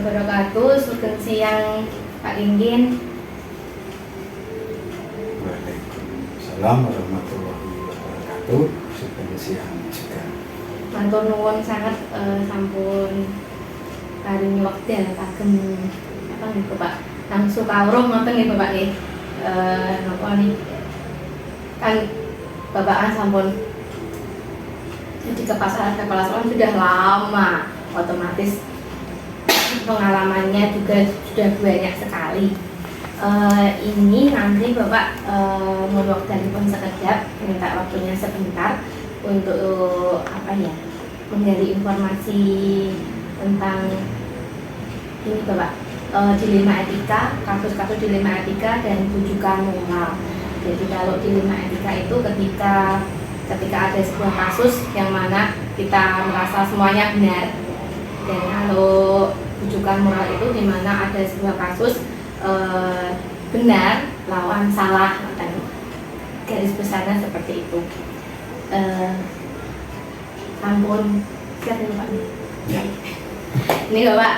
wabarakatuh. Sugeng siang Pak Linggin. Waalaikumsalam warahmatullahi wabarakatuh. Sugeng siang juga. Matur nuwun sangat sampun paring wekdal kagem apa niku Pak? Langsung kawruh ngoten nggih Bapak nggih. Napa niki kan Bapak sampun jadi kepala sekolah sudah lama, otomatis pengalamannya juga sudah banyak sekali. Ini nanti Bapak mau telepon sekejap, minta waktunya sebentar untuk apa ya, menggali informasi tentang ini Bapak, dilema etika, kasus-kasus dilema etika dan rujukan moral. Jadi kalau dilema etika itu ketika ada sebuah kasus yang mana kita merasa semuanya benar, dan kalau rujukan moral itu di mana ada sebuah kasus benar lawan salah, dan garis besarnya seperti itu. Ampun, siap nih Pak. Ya. Ini Bapak,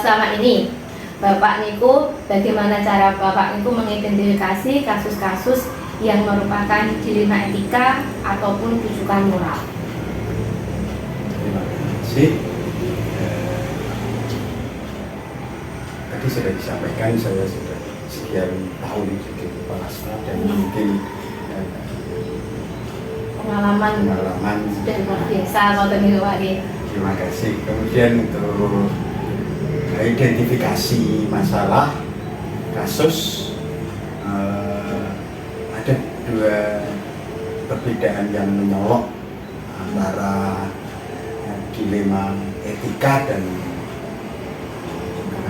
selama ini Bapak niku bagaimana cara Bapak niku mengidentifikasi kasus-kasus yang merupakan dilema etika ataupun rujukan moral? Terima kasih. Tadi sudah disampaikan, saya sudah sekian tahun jadi kepala staf dan mungkin Pengalaman sudah luar biasa ngoten niku Pak nggih. Terima kasih. Kemudian untuk identifikasi masalah kasus, ada dua perbedaan yang menyolok antara dilema etika dan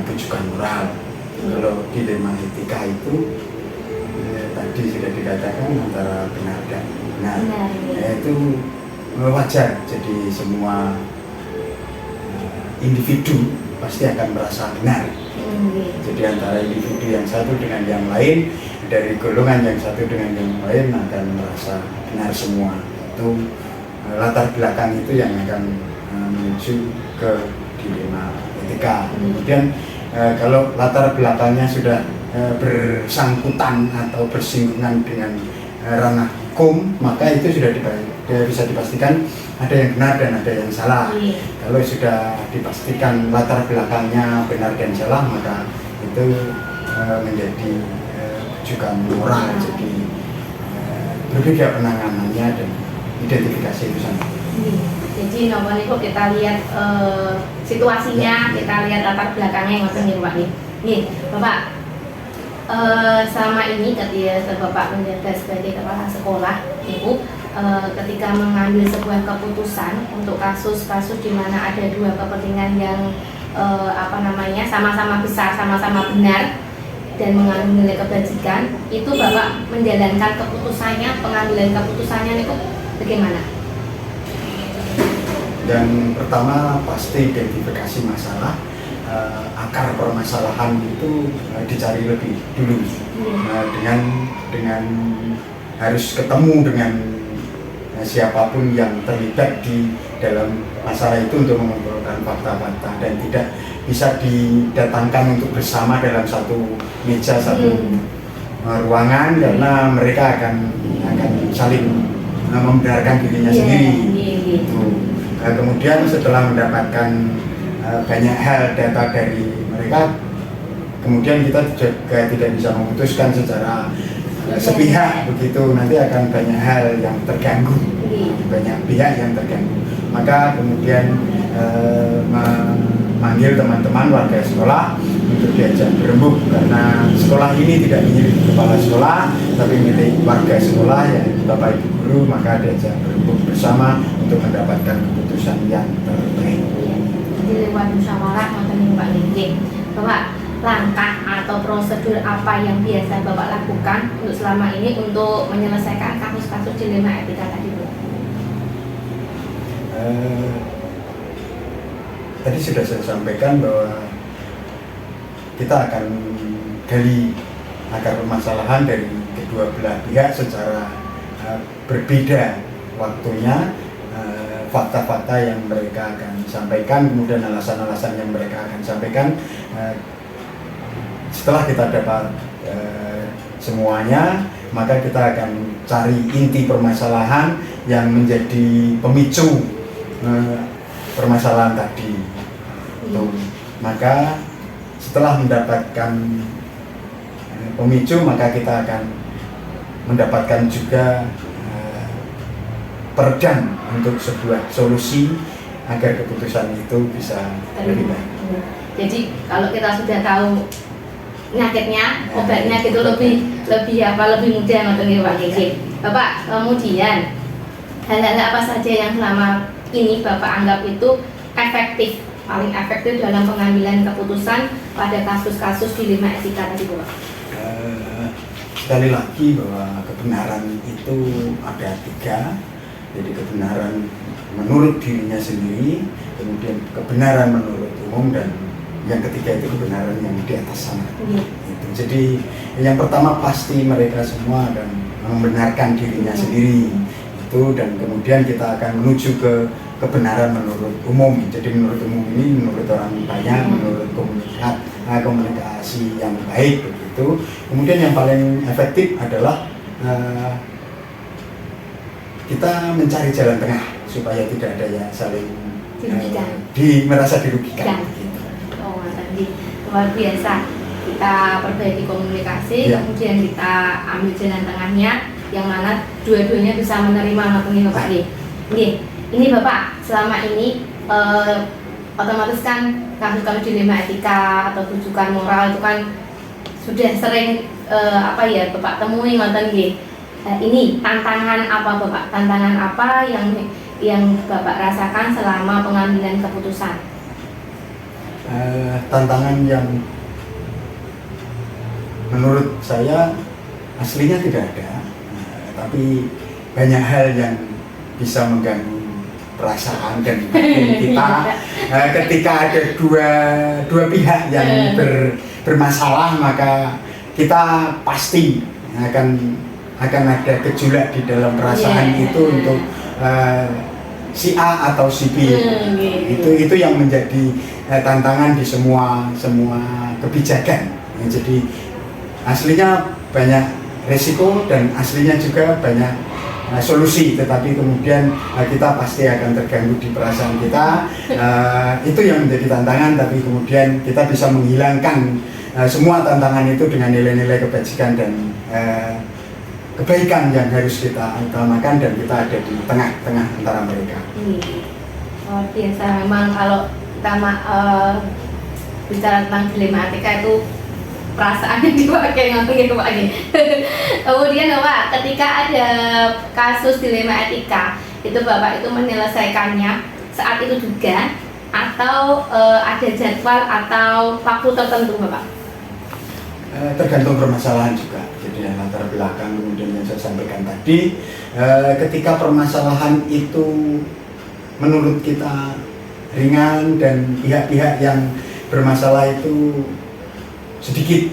rujukan moral. Kalau dilema etika itu tadi sudah dikatakan antara benar dan benar. Itu wajar, jadi semua individu pasti akan merasa benar. Jadi antara individu yang satu dengan yang lain, dari golongan yang satu dengan yang lain akan merasa benar semua. Itu latar belakang itu yang akan menuju ke dilema etika. Kemudian kalau latar belakangnya sudah bersangkutan atau bersinggungan dengan ranah hukum, maka itu sudah bisa dipastikan ada yang benar dan ada yang salah. Kalau sudah dipastikan latar belakangnya benar dan salah, maka itu menjadi rujukan moral. Jadi berbeda penanganannya dan identifikasi itu sama. Jadi nomor niku kita lihat situasinya, kita lihat latar belakangnya ngoten niku Pak nih. Nih, Bapak, selama ini ketika Bapak menjabat sebagai kepala sekolah, Ibu, ketika mengambil sebuah keputusan untuk kasus-kasus di mana ada dua kepentingan yang sama-sama besar, sama-sama benar dan mengandung nilai kebajikan, itu Bapak menjalankan keputusannya, pengambilan keputusannya itu bagaimana? Yang pertama pasti identifikasi masalah, akar permasalahan itu dicari lebih dulu. Dengan harus ketemu dengan siapapun yang terlibat di dalam masalah itu untuk mengumpulkan fakta-fakta, dan tidak bisa didatangkan untuk bersama dalam satu meja, satu ruangan, karena mereka akan saling membenarkan dirinya sendiri. Kemudian setelah mendapatkan banyak hal data dari mereka, kemudian kita juga tidak bisa memutuskan secara sepihak begitu, nanti akan banyak hal yang terganggu, banyak pihak yang terganggu. Maka kemudian memanggil teman-teman warga sekolah untuk diajak berembuk, karena sekolah ini tidak milik kepala sekolah tapi milik warga sekolah, ya Bapak Ibu guru, maka diajak berembuk bersama untuk mendapatkan keputusan yang terbaik. Jadi lewat musyawarah ngoten Pak Linggin. Bapak, langkah atau prosedur apa yang biasa Bapak lakukan untuk selama ini untuk menyelesaikan kasus-kasus dilema etika tadi, Bu? Tadi sudah saya sampaikan bahwa kita akan gali akar permasalahan dari kedua belah pihak secara berbeda waktunya, fakta-fakta yang mereka akan sampaikan, kemudian alasan-alasan yang mereka akan sampaikan. Setelah kita dapat semuanya, maka kita akan cari inti permasalahan yang menjadi pemicu permasalahan tadi. Maka setelah mendapatkan pemicu, maka kita akan mendapatkan juga peredam untuk sebuah solusi agar keputusan itu bisa lebih baik. Jadi kalau kita sudah tahu penyakitnya, obatnya gitu lebih mudah ngoten Pak Gigi. Bapak, kemudian hal-hal apa saja yang selama ini Bapak anggap itu efektif, paling efektif dalam pengambilan keputusan pada kasus-kasus dilema etika tadi Bapak? Sekali lagi bahwa kebenaran itu ada 3. Jadi kebenaran menurut dirinya sendiri, kemudian kebenaran menurut umum, dan yang ketiga itu kebenaran yang di atas sana. Jadi yang pertama pasti mereka semua akan membenarkan dirinya sendiri itu, dan kemudian kita akan menuju ke kebenaran menurut umum. Jadi menurut umum ini menurut orang banyak, menurut komunikasi yang baik begitu. Kemudian yang paling efektif adalah kita mencari jalan tengah supaya tidak ada yang saling merasa dirugikan. Oh, tadi luar biasa. Kita perbaiki komunikasi, kemudian kita ambil jalan tengahnya, yang mana dua-duanya bisa menerima materi Bapak ini Bapak, selama ini otomatis kan kasus-kasus dilema etika atau rujukan moral itu kan sudah sering Bapak temui ngoten nggih. Ini tantangan apa Bapak? Tantangan apa yang Bapak rasakan selama pengambilan keputusan? Tantangan yang menurut saya aslinya tidak ada, tapi banyak hal yang bisa mengganggu perasaan dan batin kita ketika ada dua pihak yang bermasalah, maka kita pasti akan ada gejolak di dalam perasaan itu untuk si A atau si B. Itu yang menjadi tantangan di semua kebijakan. Jadi aslinya banyak resiko dan aslinya juga banyak solusi, tetapi kemudian kita pasti akan terganggu di perasaan kita. Itu yang menjadi tantangan, tapi kemudian kita bisa menghilangkan semua tantangan itu dengan nilai-nilai kebajikan dan kebaikan yang harus kita utamakan, dan kita ada di tengah-tengah antara mereka. Luar biasa memang kalau kita bicara tentang dilema etika itu perasaannya dipakai ngapain Pak ini. Kemudian Bapak, ketika ada kasus dilema etika itu Bapak itu menyelesaikannya saat itu juga atau ada jadwal atau waktu tertentu Bapak? Tergantung permasalahan juga. Jadi yang latar belakang kemudian yang saya sampaikan tadi, ketika permasalahan itu menurut kita ringan dan pihak-pihak yang bermasalah itu sedikit,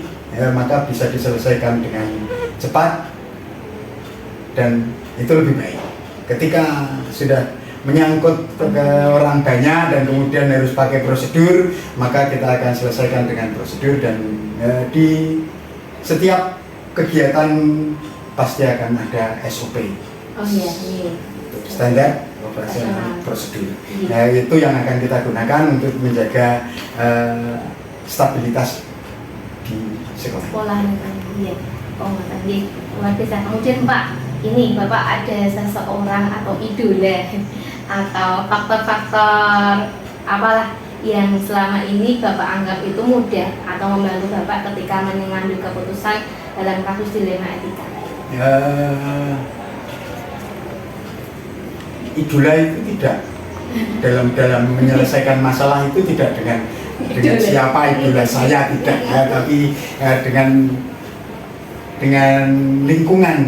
maka bisa diselesaikan dengan cepat dan itu lebih baik. Ketika sudah menyangkut ke orang banyak dan kemudian harus pakai prosedur, maka kita akan selesaikan dengan prosedur, dan di setiap kegiatan pasti akan ada SOP. Standar operasional prosedur. Nah, itu yang akan kita gunakan untuk menjaga stabilitas di sekolah. Iya. Oh, tadi luar biasa. Kemudian Pak, ini Bapak ada seseorang atau idola atau faktor-faktor apalah yang selama ini Bapak anggap itu mudah atau membantu Bapak ketika mengambil keputusan dalam kasus dilema etika? Idola itu tidak dalam menyelesaikan masalah itu tidak dengan siapa idola saya, tidak ya, tapi dengan lingkungan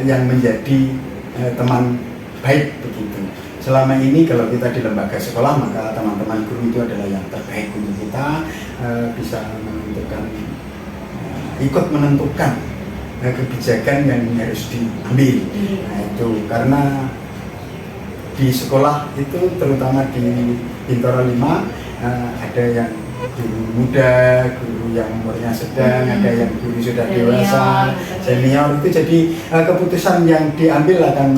yang menjadi teman baik begitu. Selama ini kalau kita di lembaga sekolah, maka teman-teman guru itu adalah yang terbaik untuk kita, bisa ikut menentukan kebijakan yang harus diambil. Nah, itu karena di sekolah itu terutama di Bintoro 5 ada yang guru muda, guru yang umurnya sedang, ada yang guru sudah dewasa, senior. Itu jadi keputusan yang diambil akan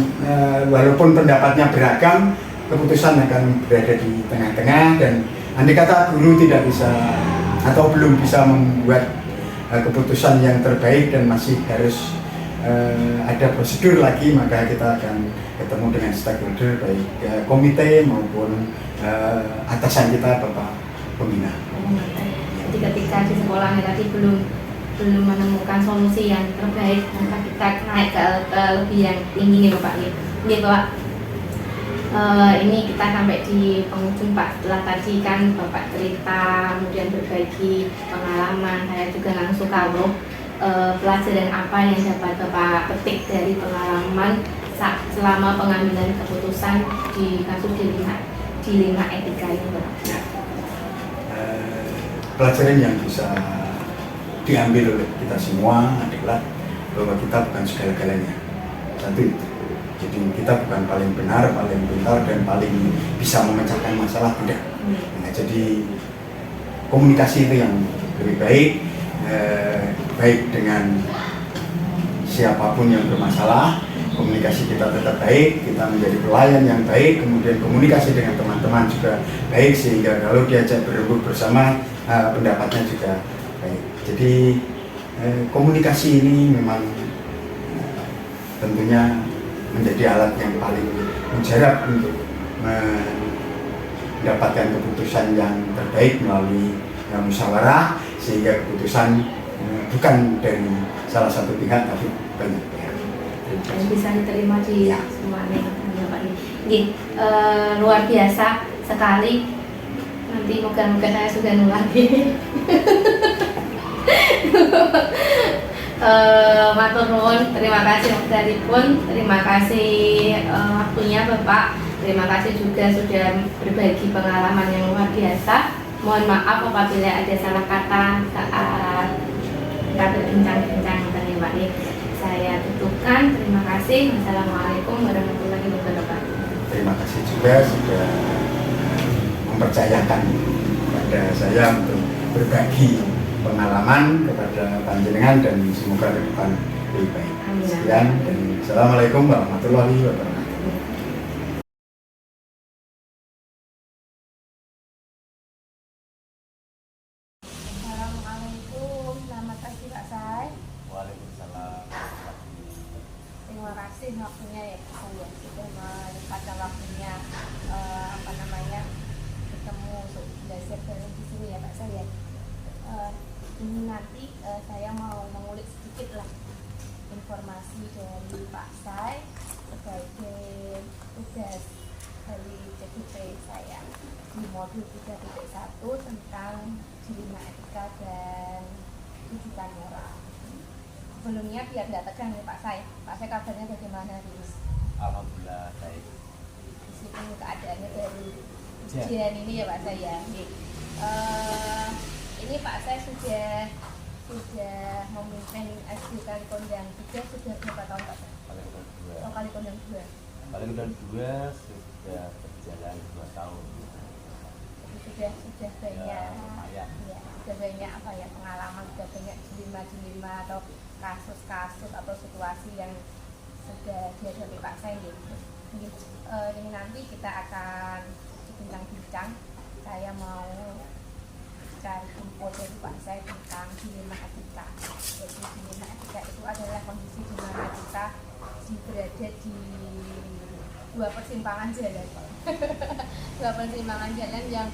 walaupun pendapatnya beragam, keputusan akan berada di tengah-tengah. Dan andai kata guru tidak bisa atau belum bisa membuat keputusan yang terbaik dan masih harus ada prosedur lagi, maka kita akan ketemu dengan stakeholder baik komite maupun atasan kita Bapak Pembina. Jadi ketika di sekolahnya tadi belum menemukan solusi yang terbaik, maka kita naik ke lebih yang tinggi nih Bapak. Ini Bapak, ini kita sampai di penghujung Pak. Setelah tadi kan Bapak cerita, kemudian berbagi pengalaman, saya juga langsung kawruh pelajaran apa yang dapat Bapak petik dari pengalaman selama pengambilan keputusan di kasus dilema etika ini Bapak. Ya. Pelajaran yang bisa diambil oleh kita semua adalah bahwa kita bukan segala-galanya. Satu itu. Jadi kita bukan paling benar, paling pintar, dan paling bisa memecahkan masalah, tidak. Nah, jadi komunikasi itu yang lebih baik, baik dengan siapapun yang bermasalah, komunikasi kita tetap baik, kita menjadi pelayan yang baik, kemudian komunikasi dengan teman-teman juga baik, sehingga kalau diajak berembuk bersama, pendapatnya juga baik. Jadi komunikasi ini memang tentunya menjadi alat yang paling mujarab untuk mendapatkan keputusan yang terbaik melalui musyawarah, sehingga keputusan bukan dari salah satu pihak tapi banyak pihak. Dan bisa diterima di semuanya Pak. Ini luar biasa sekali. Nanti moga-moga saya sudah nular matur nuwun, terima kasih waktuipun, terima kasih waktunya Bapak, terima kasih juga sudah berbagi pengalaman yang luar biasa. Mohon maaf apabila ada salah kata saat kita berbincang-bincang tentang Pak. Saya tutupkan, terima kasih. Wassalamualaikum warahmatullahi wabarakatuh. Terima kasih juga sudah mempercayakan kepada saya untuk berbagi pengalaman kepada panjenengan, dan semoga ke depan lebih baik. Sekian, dan Assalamualaikum warahmatullahi wabarakatuh. Assalamualaikum, selamat pagi Pak Say. Waalaikumsalam. Terima kasih waktunya ya Pak Say, sudah menyempatkan waktunya ketemu untuk belajar bareng di sini ya Pak Say ya. Ini nanti saya mau mengulik sedikit lah informasi dari Pak Say sebagai tugas dari CGP saya di modul 3.1 tentang dilema etika dan tujuan moral. Sebelumnya biar tidak tegang nih Pak Say kabarnya bagaimana nih? Alhamdulillah baik. Meskipun keadaannya dari ujian ini ya Pak Say ya. Ini Pak Say sudah memimpin SD kali kondang 3 sudah berapa tahun Pak Say? Kali kondang 2. Kali kondang 2 sudah berjalan 2 tahun. Jadi sudah banyak ya. Sudah banyak pengalaman, sudah banyak dilema atau kasus-kasus atau situasi yang sudah dihadapi Pak Say gitu. Ini nanti kita akan bincang-bincang. Saya mau cari info dari Pak Say tentang dilema etika. Jadi dilema etika itu adalah kondisi di mana kita berada di dua persimpangan jalan. Dua persimpangan jalan yang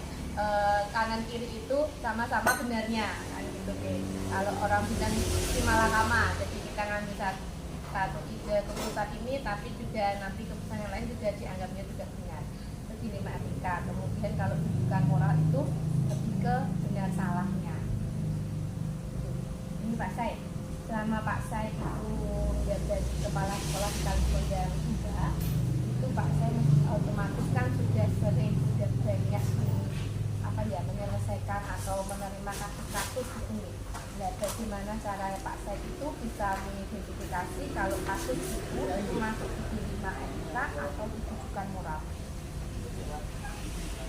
kanan kiri itu sama-sama benarnya kan gitu. Kalau orang bilang simalakama, jadi kita ngambil satu ide keputusan ini, tapi juga nanti keputusan yang lain juga dianggapnya juga benar. Itu dilema etika. Kemudian kalau bukan moral itu lebih ke benar salahnya. Ini Pak Say, selama Pak Say itu menjadi kepala sekolah di Kali Kondang 3, itu Pak Say otomatis kan sudah sering, sudah banyak menyelesaikan atau menerima kasus-kasus ini. Nah, bagaimana cara Pak Say itu bisa mengidentifikasi kalau kasus itu masuk di dilema etika atau rujukan moral?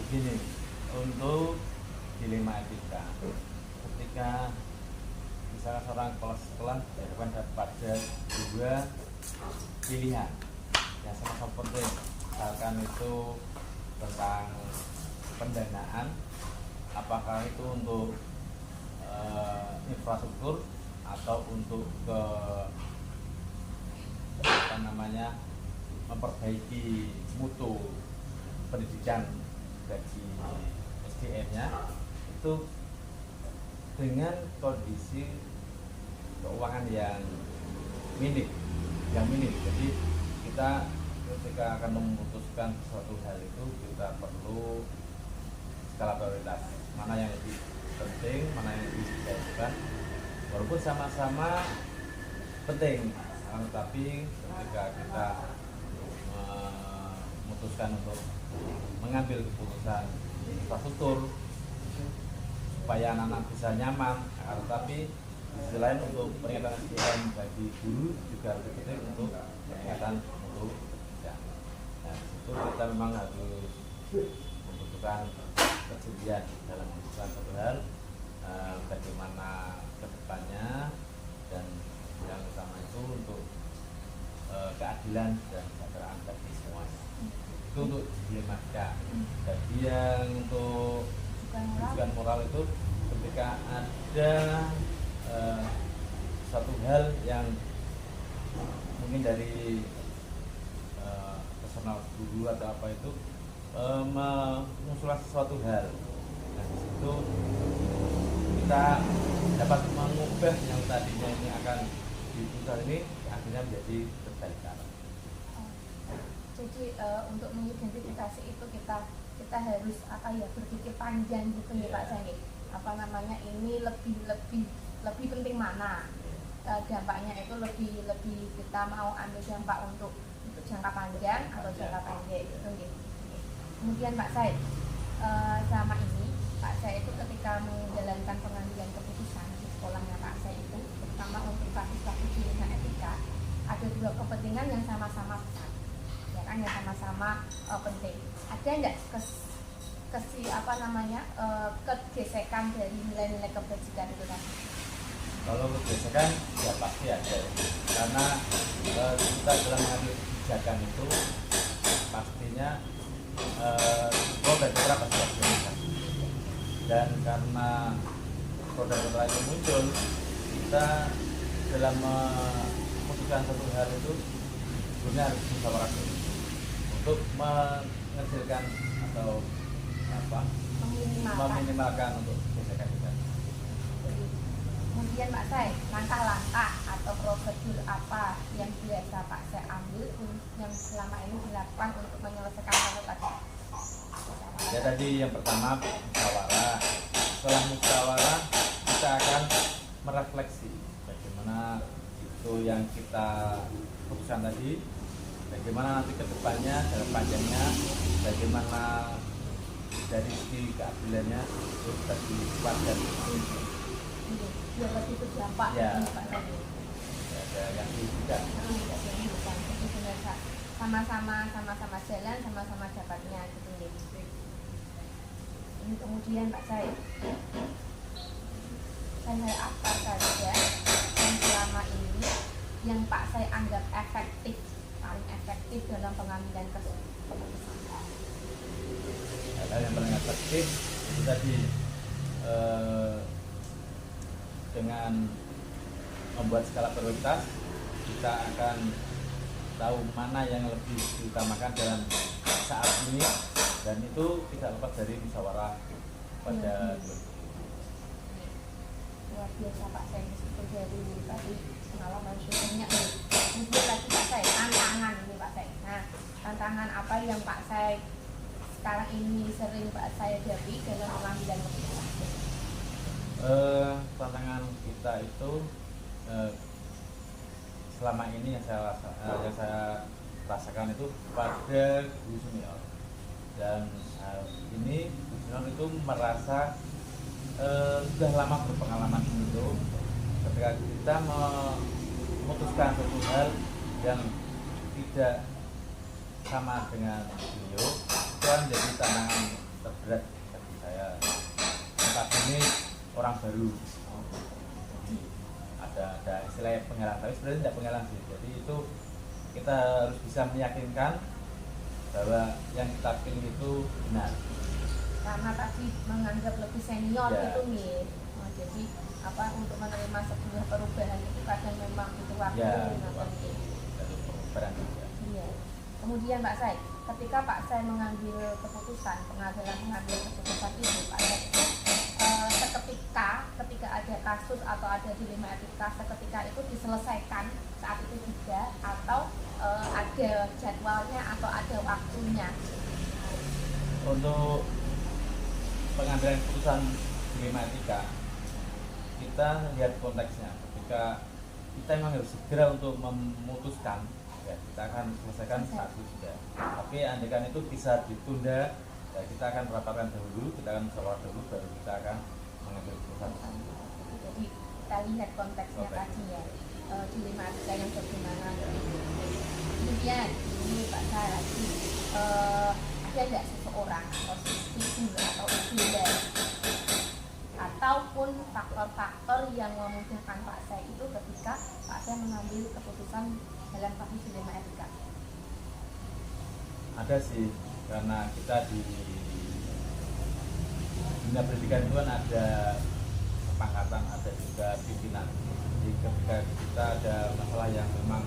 Begini, untuk dilema etika, ketika misalnya seorang kepala sekolah dihadapkan pada dua pilihan yang sama-sama penting, misalkan itu tentang pendanaan, apakah itu untuk infrastruktur atau untuk memperbaiki mutu pendidikan bagi SDM-nya, itu dengan kondisi keuangan yang minim. Jadi kita ketika akan memutuskan suatu hal itu, kita perlu skala prioritas, mana yang lebih penting, mana yang lebih dijalankan, walaupun sama-sama penting, tetapi ketika kita memutuskan untuk mengambil keputusan infrastruktur supaya anak-anak bisa nyaman, tetapi di sisi lain untuk peningkatan SDM bagi guru juga lebih penting untuk peningkatan mutu pendidikan. Nah, itu kita memang harus membutuhkan kejelian dalam memutuskan satu hal, bagaimana kedepannya, dan yang utama itu untuk keadilan dan kesejahteraan bagi semuanya. Itu untuk dilematika. Jadi yang untuk rujukan moral itu ketika ada satu hal yang mungkin dari personal guru atau apa itu mengusulkan sesuatu hal. Nah, di situ kita dapat mengubah yang tadinya ini akan diputar ini akhirnya menjadi kebaikan. Jadi untuk mengidentifikasi itu kita harus berpikir panjang gitu ya Pak Sangi. Ini lebih penting mana, dampaknya itu lebih kita mau ambil dampak untuk jangka panjang atau jangka pendek gitu. Kemudian Pak Said, selama ini Pak Said itu ketika menjalankan pengambilan keputusan di sekolahnya Pak Said itu, terutama untuk kasus-kasus jurusan etika, ada dua kepentingan yang sama-sama besar, ya kan, yang sama-sama penting. Ada enggak kegesekan dari nilai-nilai kebajikan itu tadi? Kalau kegesekan ya pasti ada, karena kita dalam mengambil kebijakan itu pastinya pro dan kontra pasti ada, dan karena pro dan kontra itu muncul, kita dalam memutuskan satu hal itu sebenarnya harus musyawarah untuk mengecilkan atau meminimalkan untuk gesekan kita. Kemudian Pak Say, langkah-langkah atau prosedur apa yang biasa Pak Say ambil yang selama ini dilakukan untuk menyelesaikan hal tadi? Ya, tadi yang pertama musyawarah. Setelah musyawarah kita akan merefleksi bagaimana itu yang kita putuskan tadi, bagaimana nanti ke depannya, dalam panjangnya, bagaimana dari segi keadilannya itu bagi warga. Biar lebih berdampak ya, Pak Say. Ada yang dirugikan. Sama-sama jalan, sama-sama dapatnya gitu. Ini kemudian Pak Say, hal apa saja yang selama ini yang Pak Say anggap paling efektif dalam pengambilan keputusan? Hal yang paling efektif itu tadi, dengan membuat skala prioritas kita akan tahu mana yang lebih diutamakan dalam saat ini, dan itu tidak lepas dari musyawarah pada luar biasa Pak Say, meskipun dari tadi pengalaman syutingnya. Kemudian lagi Pak Say, tantangan ini Pak Say. Nah, tantangan apa yang Pak Say sekarang ini sering Pak Say hadapi dalam pengambilan keputusan? Tantangan kita itu selama ini yang saya rasakan itu pada guru senior, dan ini guru senior itu merasa sudah lama berpengalaman itu ketika kita memutuskan suatu hal yang tidak sama dengan beliau itu kan jadi tantangan terberat bagi saya. Notabene orang baru, jadi ada istilah penghalang, tapi sebenarnya tidak penghalang sih. Jadi itu kita harus bisa meyakinkan bahwa yang kita pilih itu benar. Karena tadi menganggap lebih senior Ya. gitu nih. Jadi apa untuk menerima sebuah perubahan itu kadang memang butuh waktu. Ya, Nah, waktu dari perubahan juga. Iya. Kemudian Pak Sai, ketika Pak Sai mengambil keputusan, pengadilan mengambil keputusan itu, Pak Sai, ketika ada kasus atau ada dilema etika, seketika itu diselesaikan saat itu juga, atau ada jadwalnya atau ada waktunya. Untuk pengambilan keputusan dilema etika, kita lihat konteksnya. Ketika kita memang harus segera untuk memutuskan, ya kita akan selesaikan saat itu juga. Tapi andaikan itu bisa ditunda, ya kita akan rapatkan dahulu, kita akan musyawarah dahulu, baru kita akan mengambil keputusan. Jadi kita lihat konteksnya Konteks. tadi ya, dilema etika yang bagaimana. Kemudian ini Pak Sai lagi, ada nggak seseorang atau figur atau ibunda ataupun faktor-faktor yang memudahkan Pak Sai itu ketika Pak Sai mengambil keputusan dalam kasus dilema etika? Ada sih, karena kita di dunia pendidikan itu kan ada kepangkatan, ada juga pimpinan. Jadi ketika kita ada masalah yang memang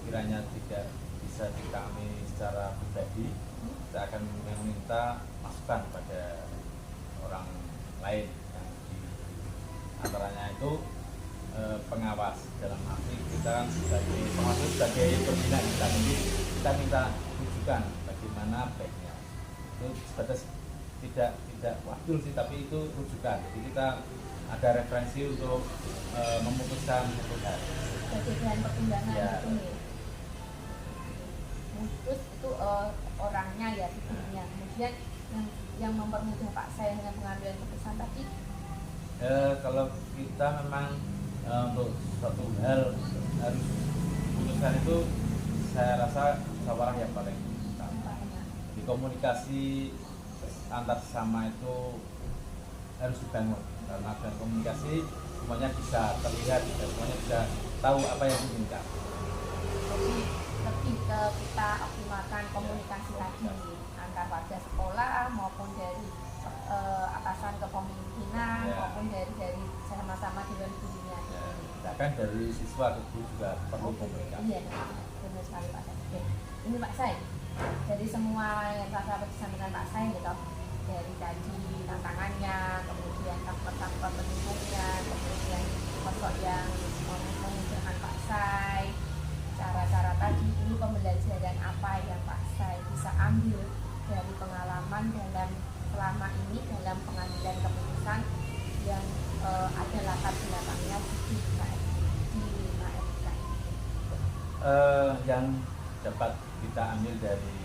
kiranya tidak bisa ditangani secara pribadi, kita akan meminta masukan pada orang lain yang di antaranya itu pengawas, dalam arti kita kan sebagai pengawas, sebagai pembina kita, jadi kita minta rujukan bagaimana baiknya. Itu sebatas tidak wadul sih, tapi itu rujukan. Jadi kita ada referensi untuk memutuskan satu hal. Sebagai bahan pertimbangan Ya. itu nih. Terus itu orangnya ya figurnya. Kemudian yang mempermudah Pak Sai dengan pengambilan keputusan tadi. Kalau kita memang untuk suatu hal harus putuskan itu, saya rasa musyawarah yang paling utama. Di komunikasi antar sesama itu harus dibangun, karena dengan komunikasi semuanya bisa terlihat dan semuanya bisa tahu apa yang diinginkan. Jadi lebih ke kita optimalkan komunikasi tadi antar warga sekolah maupun dari atasan kepemimpinan Ya. maupun dari sama-sama dewan gurunya. Ya, bahkan dari siswa ke guru juga perlu komunikasi. Iya, benar sekali Pak Sai. Oke. Ini Pak Sai, dari semua yang telah disampaikan Pak Sai gitu, dari tadi tantangannya, kemudian faktor-faktor pendukungnya, kemudian sosok yang memudahkan Pak Sai, cara-cara tadi, ini pembelajaran apa yang Pak Sai bisa ambil dari pengalaman dalam selama ini dalam pengambilan keputusan yang ada latar belakangnya di lima etika ini. Yang dapat kita ambil dari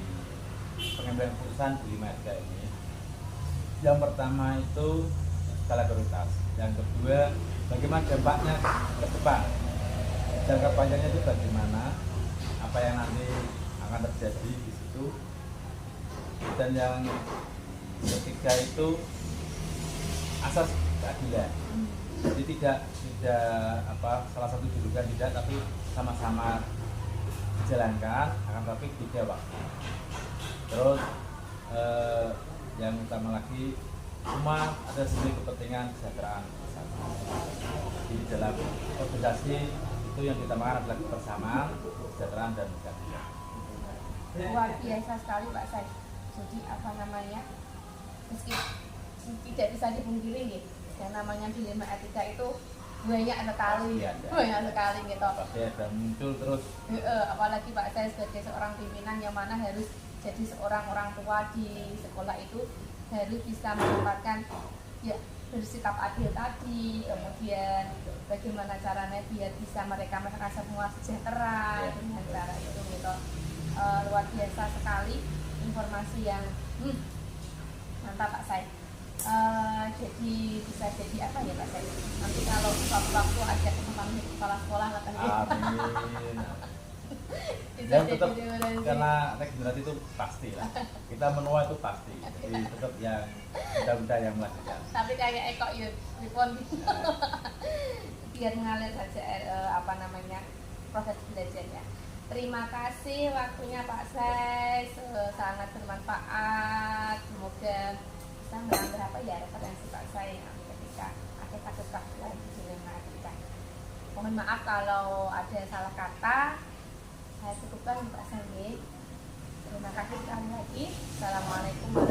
pengambilan keputusan di lima etika ini, yang pertama itu skala prioritas, yang kedua bagaimana dampaknya ke depan, jangka panjangnya itu bagaimana, apa yang nanti akan terjadi di situ, dan yang ketiga itu asas keadilan. Jadi tidak salah satu dirugikan, tidak, tapi sama-sama dijalankan, akan tapi dijawab. Terus yang utama lagi, semua ada sendiri kepentingan kesejahteraan bersama. Jadi dalam organisasi itu yang ditamakan adalah kebersamaan, kesejahteraan dan keadilan. Luar biasa sekali Pak Sai. Jadi apa namanya, meski tidak bisa dipungkiri nih, yang namanya dilema etika itu banyak sekali, Iya, banyak sekali gitu. Pasti ada muncul terus. Apalagi Pak Sai sebagai seorang pimpinan yang mana harus jadi seorang orang tua di sekolah itu harus bisa mendapatkan ya bersikap adil tadi, kemudian bagaimana caranya biar bisa mereka semua sejahtera dengan cara itu gitu. Luar biasa sekali informasi yang mantap Pak Sai. Jadi bisa jadi apa ya Pak Sai? Nanti kalau suatu waktu ada kesempatan di kepala sekolah Amin. Dan tetap karena regenerasi itu pasti lah. Kita menua itu pasti. Jadi tetap yang muda-muda yang melakukan. Tapi kayak kok yuk telepon biar mengalir saja proses belajarnya. Terima kasih waktunya Pak Sais, sangat bermanfaat. Semoga bisa menambah referensi Pak Sais ketika akhir kasus lagi di Amerika. Mohon maaf kalau ada salah kata. Saya cukupkan Pak Sais. Terima kasih sekali lagi. Assalamualaikum